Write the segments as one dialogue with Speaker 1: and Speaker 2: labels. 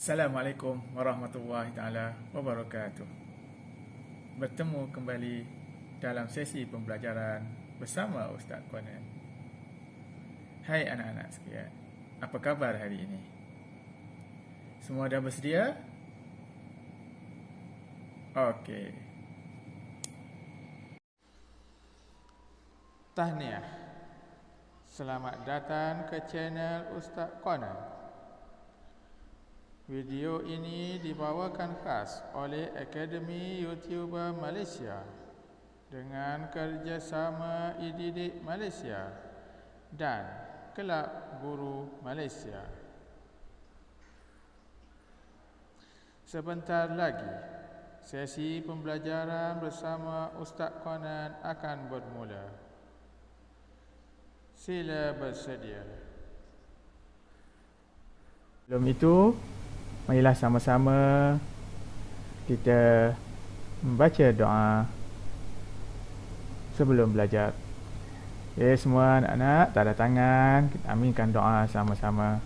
Speaker 1: Assalamualaikum warahmatullahi taala wabarakatuh. Bertemu kembali dalam sesi pembelajaran bersama Ustaz Conan. Hai anak-anak sekalian, apa khabar hari ini? Semua dah bersedia? Okey. Tahniah. Selamat datang ke channel Ustaz Conan. Video ini dibawakan khas oleh Akademi YouTuber Malaysia dengan kerjasama e-Didik Malaysia dan Kelab Guru Malaysia. Sebentar lagi, sesi pembelajaran bersama Ustaz Conan akan bermula. Sila bersedia. Sebelum itu, marilah sama-sama kita membaca doa sebelum belajar. Semua anak-anak, tanda tangan, kita aminkan doa sama-sama.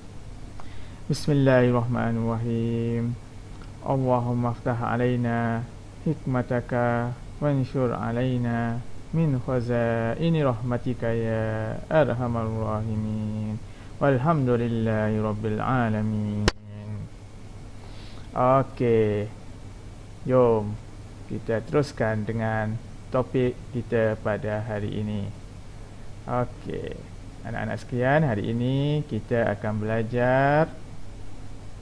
Speaker 1: Bismillahirrahmanirrahim. Allahumma aftah alaina hikmataka wanshur alaina min khazaini rahmatika ya arhamar rahimin. Walhamdulillahi rabbil alamin. Okey, jom kita teruskan dengan topik kita pada hari ini. Okey, anak-anak sekalian, hari ini kita akan belajar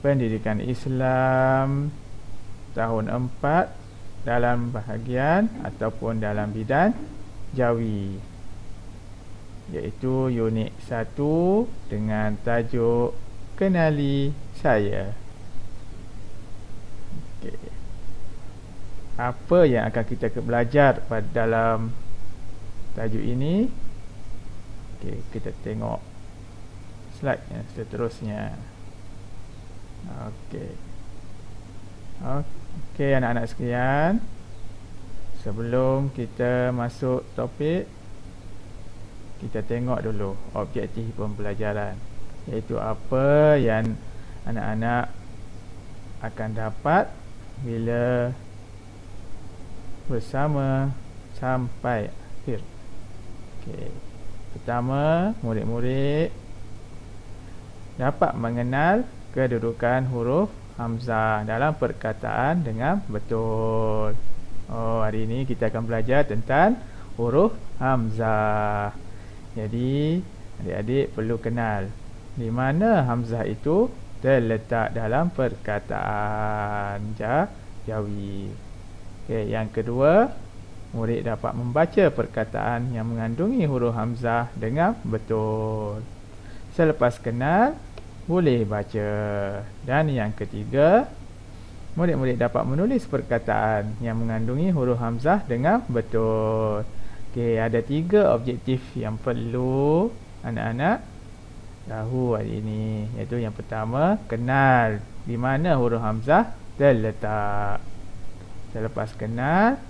Speaker 1: pendidikan Islam tahun 4 dalam bahagian ataupun dalam bidang Jawi, iaitu unit 1 dengan tajuk Kenali Saya. Okay. Apa yang akan kita belajar pada dalam tajuk ini? Okay, kita tengok slide yang seterusnya. Okey, anak-anak sekalian, sebelum kita masuk topik, kita tengok dulu objektif pembelajaran, iaitu apa yang anak-anak akan dapat bila bersama sampai akhir. Okey. Pertama, murid-murid dapat mengenal kedudukan huruf hamzah dalam perkataan dengan betul. Hari ini kita akan belajar tentang huruf hamzah. Jadi, adik-adik perlu kenal di mana hamzah itu terletak dalam perkataan Jawi. Okey, yang kedua, murid dapat membaca perkataan yang mengandungi huruf hamzah dengan betul. Selepas kenal, boleh baca. Dan yang ketiga, murid-murid dapat menulis perkataan yang mengandungi huruf hamzah dengan betul. Okey, ada 3 objektif yang perlu anak-anak tahu hari ini, iaitu yang pertama, kenal di mana huruf hamzah terletak. Selepas kenal,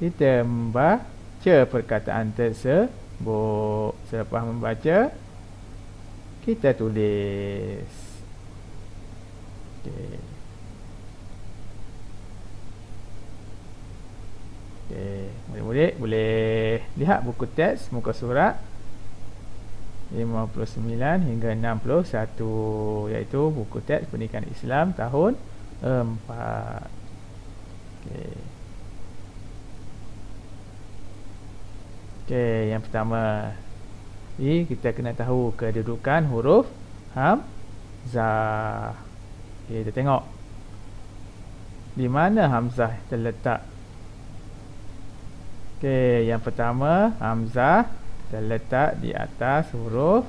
Speaker 1: kita membaca perkataan tersebut. Selepas membaca, kita tulis. Okey. Murid-murid boleh lihat buku teks muka surat 59 hingga 61, iaitu buku teks pendidikan Islam tahun 4. Okey, yang pertama, kita kena tahu kedudukan huruf hamzah. Kita tengok di mana hamzah terletak. Okey, yang pertama, hamzah terletak di atas huruf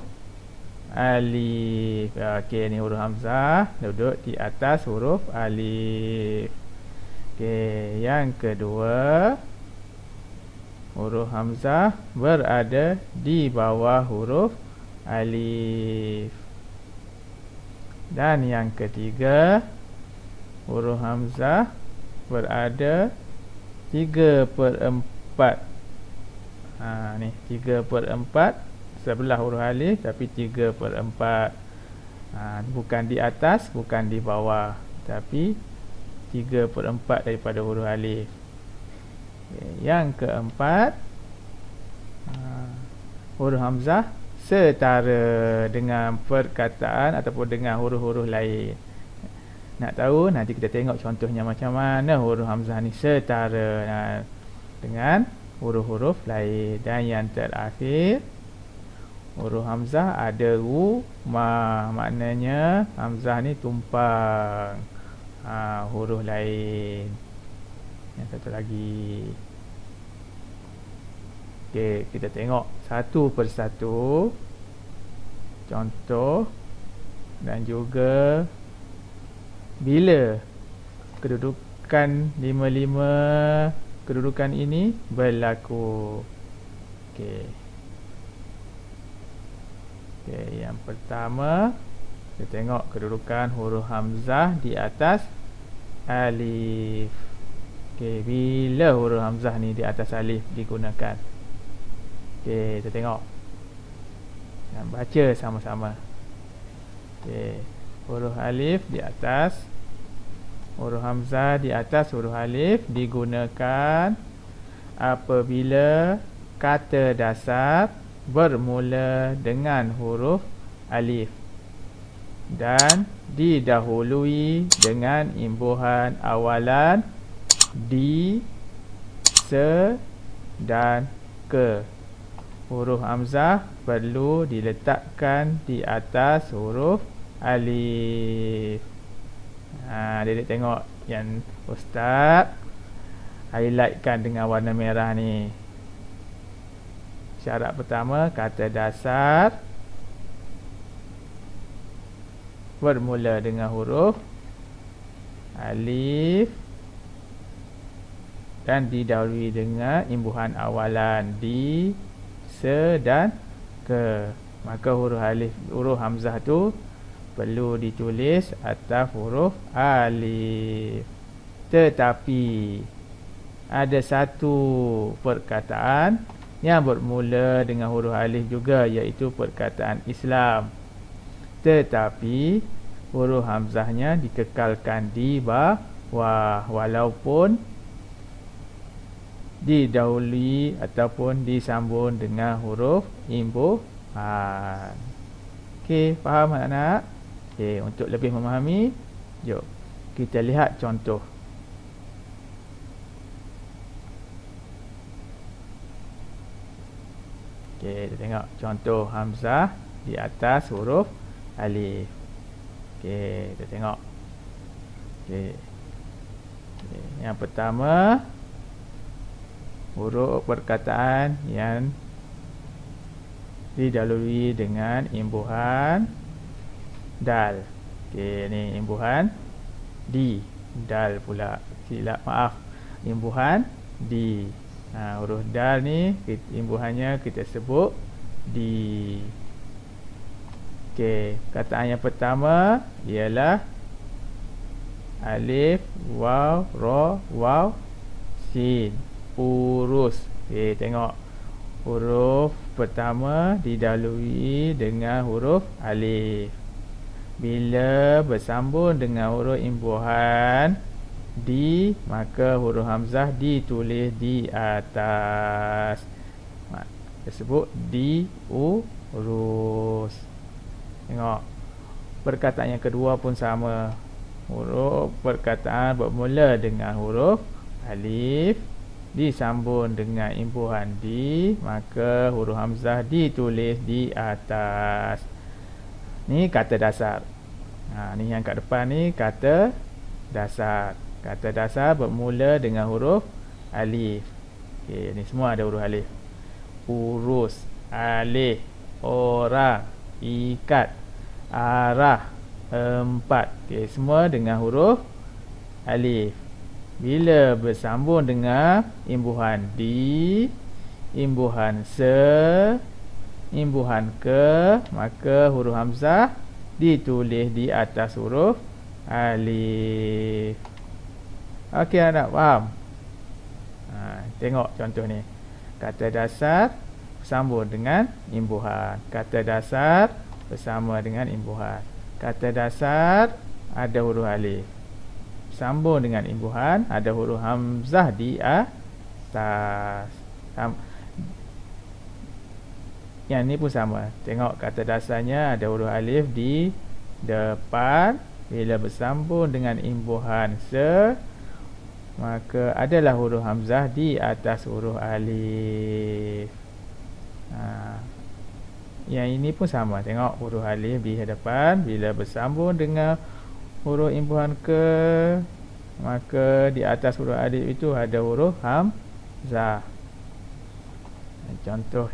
Speaker 1: alif. Okey, ni huruf hamzah duduk di atas huruf alif. Okey, yang kedua, huruf hamzah berada di bawah huruf alif. Dan yang ketiga, huruf hamzah berada 3/4. Ni 3/4 sebelah huruf alif, tapi 3/4. Bukan di atas, bukan di bawah, tapi 3/4 daripada huruf alif. Yang keempat, huruf hamzah setara dengan perkataan ataupun dengan huruf-huruf lain. Nak tahu, nanti kita tengok contohnya macam mana huruf hamzah ni setara dengan huruf-huruf lain. Dan yang terakhir, huruf hamzah ada rumah, maknanya hamzah ni tumpang huruf lain. Yang satu lagi. Okey, kita tengok satu persatu contoh dan juga bila kedudukan 5-5 kedudukan ini berlaku. Okey, yang pertama kita tengok kedudukan huruf hamzah di atas alif. Okey, bila huruf hamzah ni di atas alif digunakan? Okey, kita tengok dan baca sama-sama. Okey, huruf alif di atas, huruf hamzah di atas huruf alif digunakan apabila kata dasar bermula dengan huruf alif dan didahului dengan imbuhan awalan di, se dan ke. Huruf hamzah perlu diletakkan di atas huruf alif. Dedek tengok yang Ustaz highlightkan dengan warna merah ni. Syarat pertama, kata dasar bermula dengan huruf alif dan didahului dengan imbuhan awalan di, se dan ke. Maka huruf hamzah tu perlu ditulis atas huruf alif. Tetapi ada satu perkataan yang bermula dengan huruf alif juga, iaitu perkataan Islam. Tetapi huruf hamzahnya dikekalkan di bawah walaupun didahului ataupun disambung dengan huruf imbuhan. Okey, faham anak-anak? Okey, untuk lebih memahami, jom kita lihat contoh. Okey, kita tengok contoh hamzah di atas huruf alif. Okey, kita tengok. Okey. Yang pertama, huruf perkataan yang didahului dengan imbuhan dal. Okey, ni imbuhan di, dal pula. Silap, maaf. Imbuhan di. Huruf dal ni imbuhannya kita sebut di. Okey, perkataan yang pertama ialah alif, waw, ra, waw, sin. Urus. Okey, tengok huruf pertama didahului dengan huruf alif. Bila bersambung dengan huruf imbuhan di, maka huruf hamzah ditulis di atas. Tersebut di, urus. Tengok perkataan yang kedua pun sama. Huruf perkataan bermula dengan huruf alif disambung dengan imbuhan di, maka huruf hamzah ditulis di atas. Ni kata dasar. Ni yang kat depan ni kata dasar. Kata dasar bermula dengan huruf alif. Okey, ni semua ada huruf alif. Urus, alih, orang, ikat, arah, empat. Okey, semua dengan huruf alif. Bila bersambung dengan imbuhan di, imbuhan se, imbuhan ke, maka huruf hamzah ditulis di atas huruf alif. Okey, anak faham? Tengok contoh ni. Kata dasar bersambung dengan imbuhan. Kata dasar bersama dengan imbuhan. Kata dasar ada huruf alif. Sambung dengan imbuhan ada huruf hamzah di atas. Yang ni pun sama. Tengok kata dasarnya ada huruf alif di depan. Bila bersambung dengan imbuhan se, maka adalah huruf hamzah di atas huruf alif. Yang ini pun sama. Tengok huruf alif di hadapan. Bila bersambung dengan huruf imbuhan ke, maka di atas huruf alif itu ada huruf hamzah. Contoh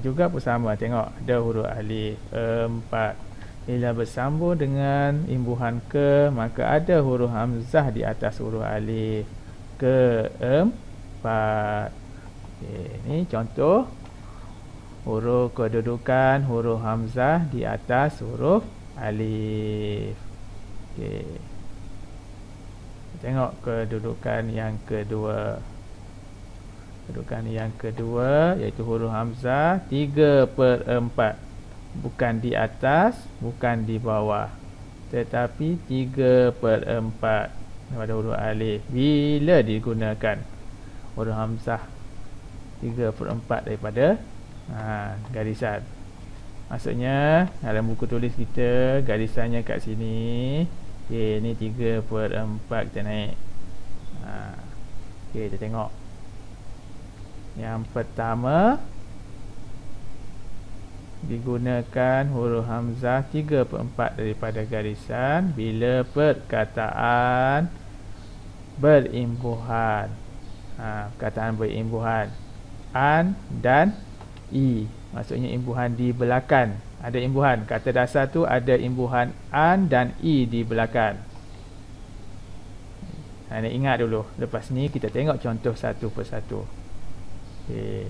Speaker 1: juga pun sama. Tengok ada huruf alif 4. Bila bersambung dengan imbuhan ke, maka ada huruf hamzah di atas huruf alif ke-4. Ini contoh huruf kedudukan huruf hamzah di atas huruf alif. Tengok kedudukan yang kedua. Kedudukan yang kedua iaitu huruf hamzah 3/4. Bukan di atas, bukan di bawah, tetapi 3/4 daripada huruf alif. Bila digunakan huruf hamzah 3/4 daripada garisan. Maksudnya dalam buku tulis kita garisannya kat sini. Okey, ni 3/4 kita naik. Okey, kita tengok. Yang pertama digunakan huruf hamzah 3/4 daripada garisan bila perkataan berimbuhan. Perkataan berimbuhan an dan i. Maksudnya imbuhan di belakang. Ada imbuhan. Kata dasar tu ada imbuhan an dan i di belakang. Nak ingat dulu. Lepas ni kita tengok contoh satu persatu. Okay.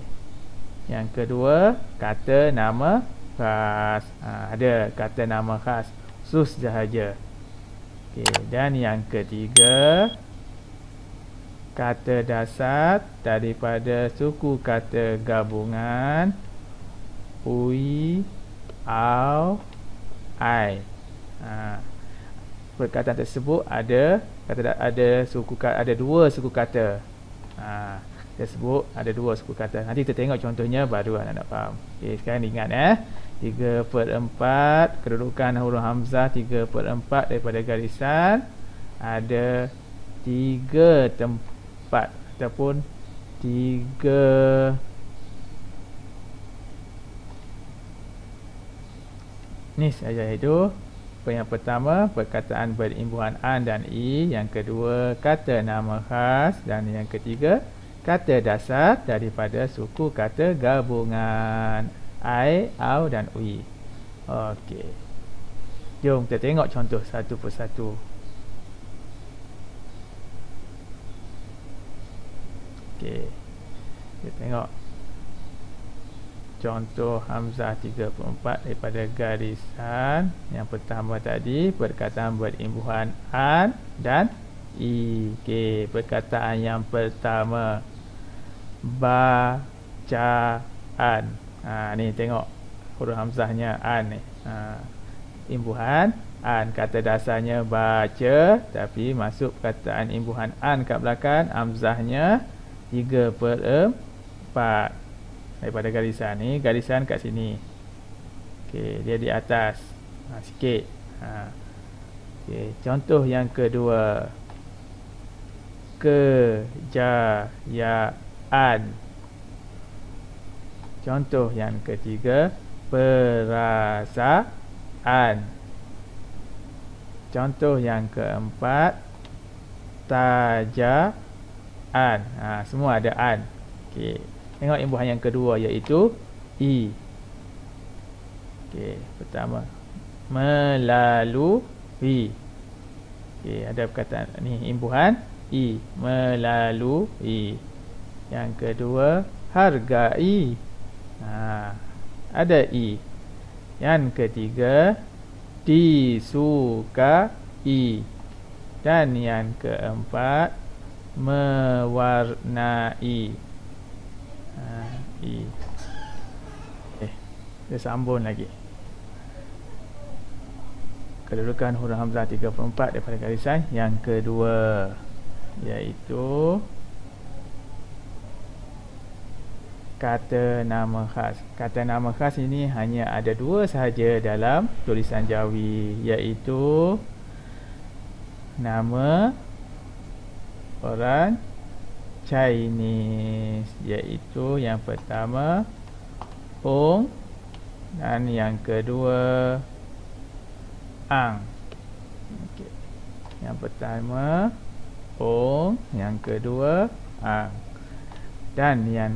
Speaker 1: Yang kedua, kata nama khas. Ada kata nama khas khusus sahaja. Okay. Dan yang ketiga, kata dasar daripada suku kata gabungan ui, au, ai. Perkataan tersebut ada dua suku kata. Tersebut ada dua suku kata. Nanti kita tengok contohnya baru anda nak faham. Okey, sekarang ingat 3/4 kedudukan huruf hamzah 3/4 daripada garisan ada 3 tempat ataupun 3 ni saja itu. Yang pertama perkataan berimbuhan an dan i, yang kedua kata nama khas, dan yang ketiga kata dasar daripada suku kata gabungan ai, au dan ui. Okey. Jom kita tengok contoh satu persatu. Okey. Kita tengok contoh hamzah 3/4 daripada garisan. Yang pertama tadi perkataan berimbuhan an dan i. Okey, perkataan yang pertama bacaan. Ni tengok huruf hamzahnya an ni. Imbuhan an, kata dasarnya baca, tapi masuk perkataan imbuhan an kat belakang, hamzahnya 3/4 daripada garisan ni. Garisan kat sini. Okey, dia di atas sikit. Okey, contoh yang kedua, kejayaan. Contoh yang ketiga, perasaan. Contoh yang keempat, tajaan. Semua ada an. Okey, tengok imbuhan yang kedua iaitu i. Okey, pertama melalui. Okey, ada perkataan ni imbuhan i, melalui. Yang kedua hargai. Ada i. Yang ketiga disukai. Dan yang keempat mewarnai. I. Kita sambung lagi. kedudukan huruf hamzah 34 daripada garisan yang kedua, iaitu kata nama khas. Kata nama khas ini hanya ada dua sahaja dalam tulisan Jawi, iaitu nama orang Chinese, iaitu yang pertama Ong dan yang kedua Ang. Okey. Yang pertama Ong, yang kedua Ang. Dan yang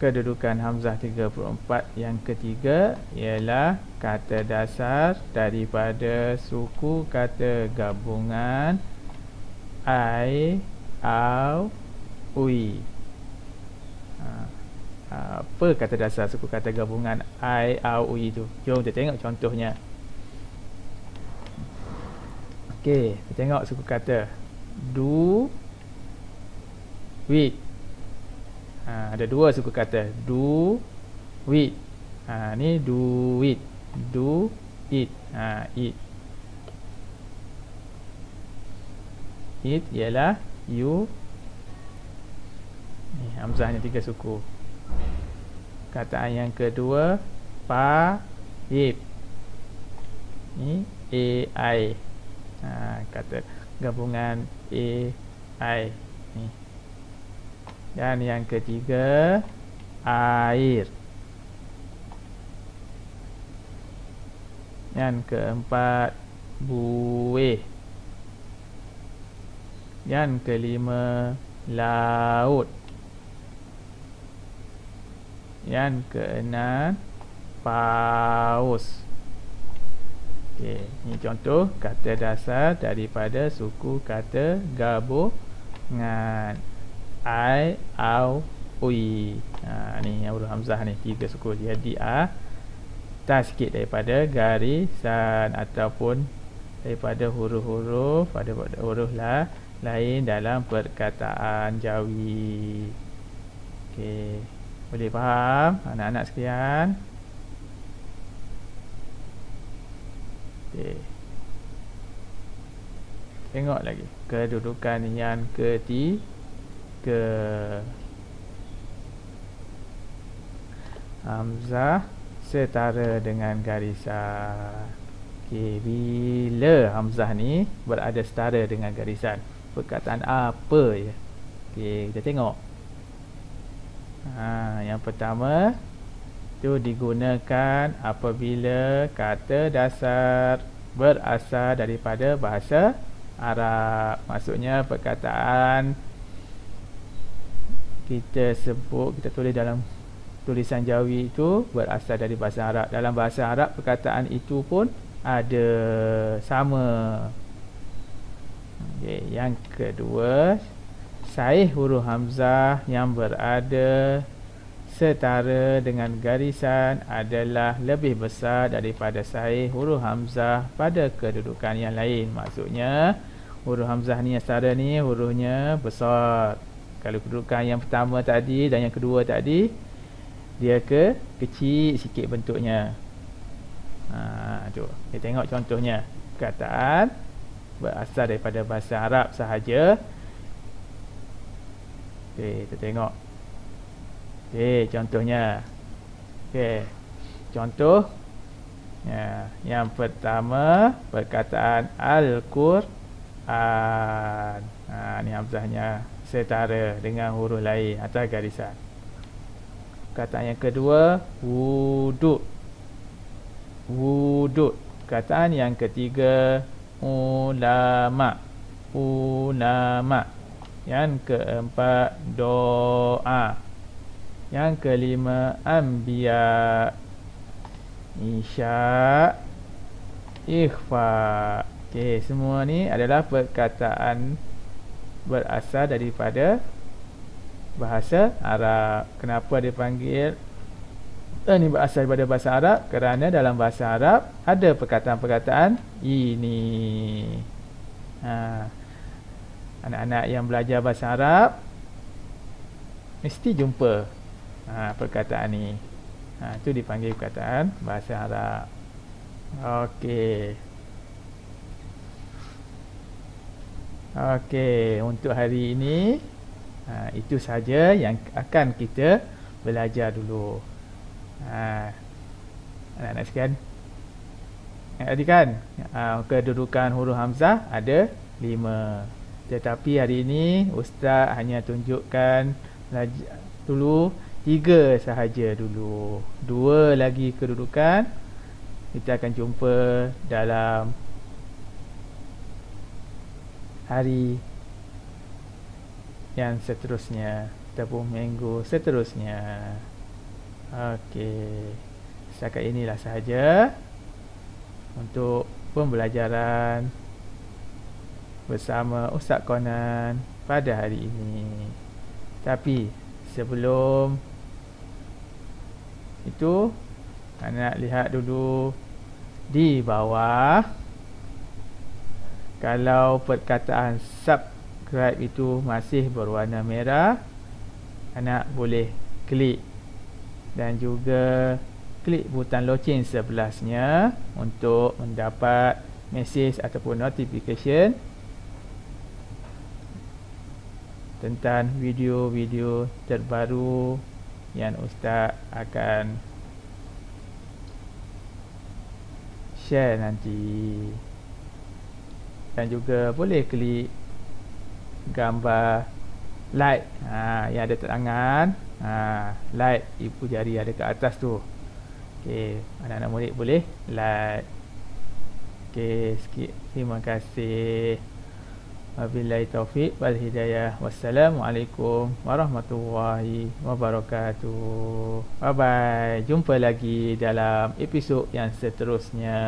Speaker 1: kedudukan hamzah 34 yang ketiga ialah kata dasar daripada suku kata gabungan ai, au, ui. Apa kata dasar suku kata gabungan ai, au, ui itu? Jom kita tengok contohnya. Okey, kita tengok suku kata du, wit. Ada dua suku kata du, wit. Ni duit, du, it. It. It ialah you. Ni hamzahnya 3 suku. Kataan yang kedua pa, ip. Ni ai. Kata gabungan ai. Ni. Dan yang ketiga air. Yang keempat buih. Yang kelima laut. Yang keenam paus. Okey, ini contoh kata dasar daripada suku kata gabungan ai, au, ui. Ni huruf hamzah ni 3 suku. Jadi atas sikit daripada garisan ataupun daripada huruf-huruf lain dalam perkataan Jawi. Okey, boleh faham anak-anak sekalian? Okey. Tengok lagi kedudukan yang ketiga. Hamzah setara dengan garisan. Okey, bila hamzah ni berada setara dengan garisan, perkataan apa ya? Okey, kita tengok. Yang pertama itu digunakan apabila kata dasar berasal daripada bahasa Arab. Maksudnya perkataan kita tulis dalam tulisan Jawi itu berasal dari bahasa Arab. Dalam bahasa Arab perkataan itu pun ada sama. Okay, yang kedua, sahih huruf hamzah yang berada setara dengan garisan adalah lebih besar daripada sahih huruf hamzah pada kedudukan yang lain. Maksudnya huruf hamzah ni yang setara ni hurufnya besar. Kalau kedudukan yang pertama tadi dan yang kedua tadi, dia kecil sikit bentuknya. Tu kita tengok contohnya. Perkataan berasal daripada bahasa Arab sahaja. Okey, kita tengok. Okey, contohnya. Okey, contoh yang pertama perkataan Al-Quran. Ni hamzahnya setara dengan huruf lain atas garisan. Perkataan yang kedua wuduk. Wuduk. Perkataan yang ketiga ulama. Ulama. Yang keempat doa. Yang kelima anbiya. Isya, ikhfa. Okey, semua ni adalah perkataan berasal daripada bahasa Arab. Kenapa dipanggil ini berasal daripada bahasa Arab? Kerana dalam bahasa Arab ada perkataan-perkataan ini. Anak-anak yang belajar bahasa Arab mesti jumpa perkataan ni. Itu dipanggil perkataan bahasa Arab. Okey. Okey, untuk hari ini itu saja yang akan kita belajar dulu. Anak-anak sekalian, tadi kan kedudukan huruf hamzah ada 5. Tetapi hari ini ustaz hanya tunjukkan dulu 3 sahaja dulu. 2 lagi kedudukan kita akan jumpa dalam hari yang seterusnya ataupun minggu seterusnya. Okey, setakat inilah sahaja untuk pembelajaran bersama Ustaz Konan pada hari ini. Tapi sebelum itu, anak lihat dulu di bawah. Kalau perkataan subscribe itu masih berwarna merah, anak boleh klik dan juga klik butang loceng sebelahnya untuk mendapat mesej ataupun notification tentang video-video terbaru yang ustaz akan share nanti. Dan juga boleh klik gambar like yang ada tangan, like ibu jari ada kat atas tu. Okey, anak-anak murid boleh like. Okey, sikit terima kasih. Wabillahi taufiq wal hidayah. Wassalamualaikum warahmatullahi wabarakatuh. Bye bye. Jumpa lagi dalam episod yang seterusnya.